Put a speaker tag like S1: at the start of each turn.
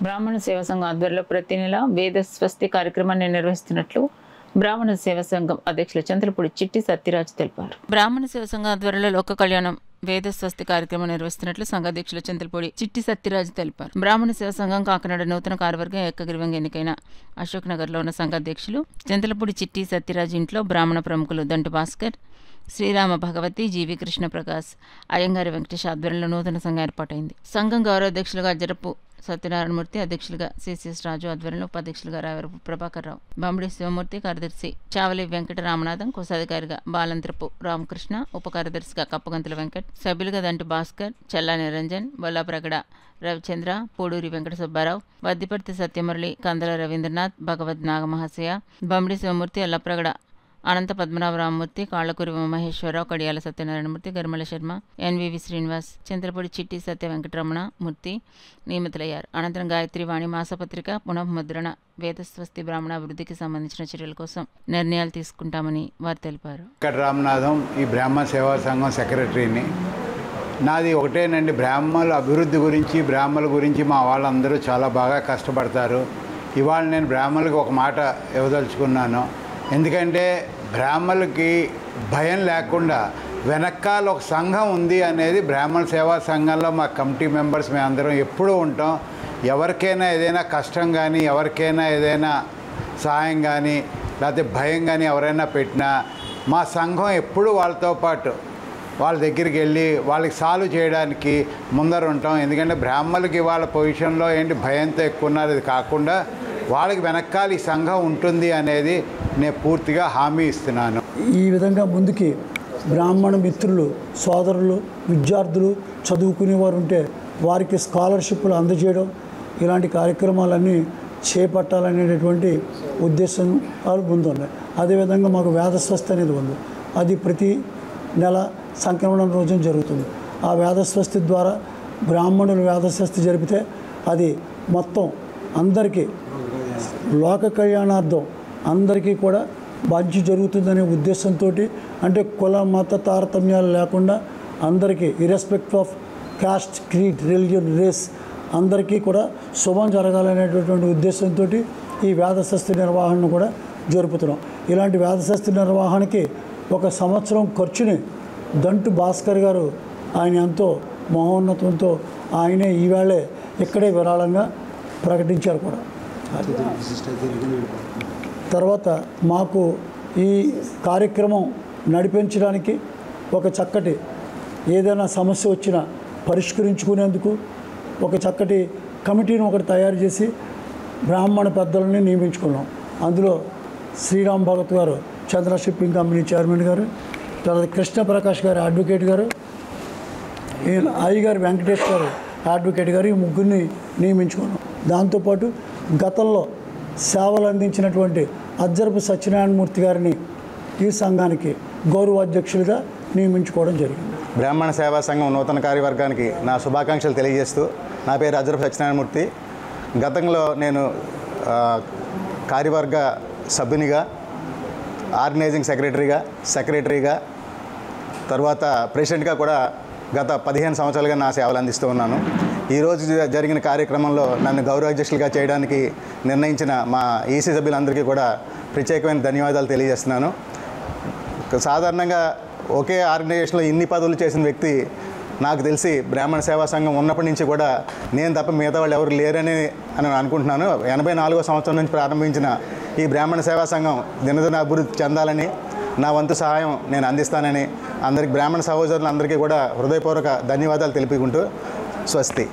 S1: బ్రాహ్మణ సేవా సంఘం ఆధ్వర్యంలో ప్రతి నెల వేద స్వస్తి కార్యక్రమాన్ని నిర్వహిస్తున్నట్లు బ్రాహ్మణ సేవా సంఘం అధ్యక్షులు చంద్రపూడి చిట్టి సత్యరాజ్ తెలిపారు. బ్రాహ్మణ సేవా సంఘం ఆధ్వర్యంలో లోక కళ్యాణం వేద స్వస్తి కార్యక్రమం నిర్వహిస్తున్నట్లు సంఘాధ్యక్షులు చంద్రపూడి చిట్టి సత్యరాజ్ తెలిపారు. బ్రాహ్మణ సేవా సంఘం కాకినాడ నూతన కార్యవర్గం ఏకగ్రీవంగా ఎన్నికైన అశోక్ నగర్లో ఉన్న సంఘాధ్యక్షులు చంద్రపూడి చిట్టి సత్యరాజ్ ఇంట్లో బ్రాహ్మణ ప్రముఖులు దంటు భాస్కర్, శ్రీరామ భగవతి, జీవి కృష్ణ ప్రకాశ్, అయ్యంగారి వెంకటేష్ ఆధ్వర్యంలో నూతన సంఘం ఏర్పాటైంది. సంఘం గౌరవాధ్యక్షులుగా జరపు సత్యనారాయణమూర్తి, అధ్యక్షులుగా సిసిఎస్ రాజు ఆధ్వర్యంలో ఉపాధ్యక్షులుగా రాయవరపు ప్రభాకర్ రావు, బొమ్మడి శివమూర్తి, కార్యదర్శి చావలి వెంకట రామనాథం, కోశాధికారిగా బాలంత్రపు రామకృష్ణ, ఉప కార్యదర్శిగా కప్పగంతుల వెంకట్, సభ్యులుగా దంటు భాస్కర్, చల్లా నిరంజన్, బొల్లాప్రగడ రవిచంద్ర, పూడూరి వెంకట సుబ్బారావు, వద్దిపర్తి సత్యమురళి, కందల రవీంద్రనాథ్, భగవద్ నాగమహాశయ, బొమ్మడి శివమూర్తి, అల్లప్రగడ అనంత పద్మనాభరామమూర్తి, కాళ్లకూరి మహేశ్వరరావు, కడియాల సత్యనారాయణమూర్తి, గరిమల శర్మ, ఎన్వివి శ్రీనివాస్, చంద్రపూడి చిట్టి సత్య వెంకటరమణ మూర్తి నియమితులయ్యారు. అనంతరం గాయత్రి వాణి మాసపత్రిక పునఃముద్రణ, వేదస్వస్తి బ్రాహ్మణ అభివృద్ధికి సంబంధించిన చర్యల కోసం నిర్ణయాలు తీసుకుంటామని వారు తెలిపారు.
S2: రామనాథం, ఈ బ్రాహ్మణ సేవా సంఘం సెక్రటరీని. నాది ఒకటేనండి, బ్రాహ్మణుల అభివృద్ధి గురించి, బ్రాహ్మణుల గురించి మా వాళ్ళందరూ చాలా బాగా కష్టపడతారు. ఇవాళ నేను బ్రాహ్మణులకు ఒక మాట ఇవ్వదలుచుకున్నాను. ఎందుకంటే బ్రాహ్మణులకి భయం లేకుండా వెనకాల ఒక సంఘం ఉంది అనేది బ్రాహ్మణ సేవా సంఘంలో మా కమిటీ మెంబర్స్ మేమందరం ఎప్పుడూ ఉంటాం. ఎవరికైనా ఏదైనా కష్టం కానీ, ఎవరికైనా ఏదైనా సహాయం కానీ, లేకపోతే భయం కానీ ఎవరైనా పెట్టినా మా సంఘం ఎప్పుడూ వాళ్ళతో పాటు వాళ్ళ దగ్గరికి వెళ్ళి వాళ్ళకి సాల్వ్ చేయడానికి ముందర ఉంటాం. ఎందుకంటే బ్రాహ్మణులకి వాళ్ళ పొజిషన్లో ఏంటి భయంతో ఎక్కువ ఉన్నారు, ఇది కాకుండా వాళ్ళకి వెనకాల ఈ సంఘం ఉంటుంది అనేది నేను పూర్తిగా హామీ ఇస్తున్నాను.
S3: ఈ విధంగా ముందుకి బ్రాహ్మణ మిత్రులు, సోదరులు, విద్యార్థులు చదువుకునేవారు ఉంటే వారికి స్కాలర్షిప్లు అందజేయడం, ఇలాంటి కార్యక్రమాలన్నీ చేపట్టాలనేటటువంటి ఉద్దేశం ముందున్నాయి. అదేవిధంగా మాకు వేదస్వస్తి అనేది ఉంది. అది ప్రతి నెల సంక్రమణం రోజున జరుగుతుంది. ఆ వేదస్వస్తి ద్వారా బ్రాహ్మణులు వేదస్వస్తి జరిపితే అది మొత్తం అందరికీ లోక కళ్యాణార్థం అందరికీ కూడా మంచి జరుగుతుందనే ఉద్దేశంతో, అంటే కుల మత తారతమ్యాలు లేకుండా అందరికీ irrespective of caste, creed, religion, race అందరికీ కూడా శుభం జరగాలనేటటువంటి ఉద్దేశంతో ఈ వేదస్వస్తి నిర్వహణను కూడా జరుపుతున్నాం. ఇలాంటి వేదస్వస్తి నిర్వహణకి ఒక సంవత్సరం ఖర్చుని దంటు భాస్కర్ గారు ఆయన ఎంతో మహోన్నతంతో ఆయనే ఈవేళే ఇక్కడే విరాళంగా ప్రకటించారు కూడా. తర్వాత మాకు ఈ కార్యక్రమం నడిపించడానికి ఒక చక్కటి ఏదైనా సమస్య వచ్చినా పరిష్కరించుకునేందుకు ఒక చక్కటి కమిటీని ఒకటి తయారు చేసి బ్రాహ్మణ పెద్దలని నియమించుకున్నాం. అందులో శ్రీరామ్ భగత్ గారు చంద్ర షిప్పింగ్ కంపెనీ చైర్మన్ గారు, తర్వాత కృష్ణ ప్రకాష్ గారు అడ్వకేట్ గారు, అయ్యగారు వెంకటేష్ గారు అడ్వకేట్ గారు, ఈ ముగ్గురిని నియమించుకున్నాం. దాంతోపాటు గతంలో సేవలు అందించినటువంటి అజ్జరపు సత్యనారాయణమూర్తి గారిని ఈ సంఘానికి గౌరవాధ్యక్షులుగా నియమించుకోవడం జరిగింది.
S4: బ్రాహ్మణ సేవా సంఘం నూతన కార్యవర్గానికి నా శుభాకాంక్షలు తెలియజేస్తూ, నా పేరు అజ్జరపు సత్యనారాయణమూర్తి. గతంలో నేను కార్యవర్గ సభ్యునిగా, ఆర్గనైజింగ్ సెక్రటరీగా తర్వాత ప్రెసిడెంట్గా కూడా గత 15 సంవత్సరాలుగా నా సేవలు అందిస్తూ ఉన్నాను. ఈరోజు జరిగిన కార్యక్రమంలో నన్ను గౌరవాధ్యక్షులుగా చేయడానికి నిర్ణయించిన మా ఈసీ సభ్యులందరికీ కూడా ప్రత్యేకమైన ధన్యవాదాలు తెలియజేస్తున్నాను. సాధారణంగా ఒకే ఆర్గనైజేషన్లో ఇన్ని పదవులు చేసిన వ్యక్తి నాకు తెలిసి బ్రాహ్మణ సేవా సంఘం ఉన్నప్పటి నుంచి కూడా నేను తప్ప మిగతా వాళ్ళు ఎవరు లేరని అనుకుంటున్నాను. 84వ సంవత్సరం నుంచి ప్రారంభించిన ఈ బ్రాహ్మణ సేవా సంఘం దినదిన అభివృద్ధి చెందాలని, నా వంతు సహాయం నేను అందిస్తానని అందరికీ, బ్రాహ్మణ సహోదరులందరికీ కూడా హృదయపూర్వక ధన్యవాదాలు తెలుపుకుంటూ స్వస్తి.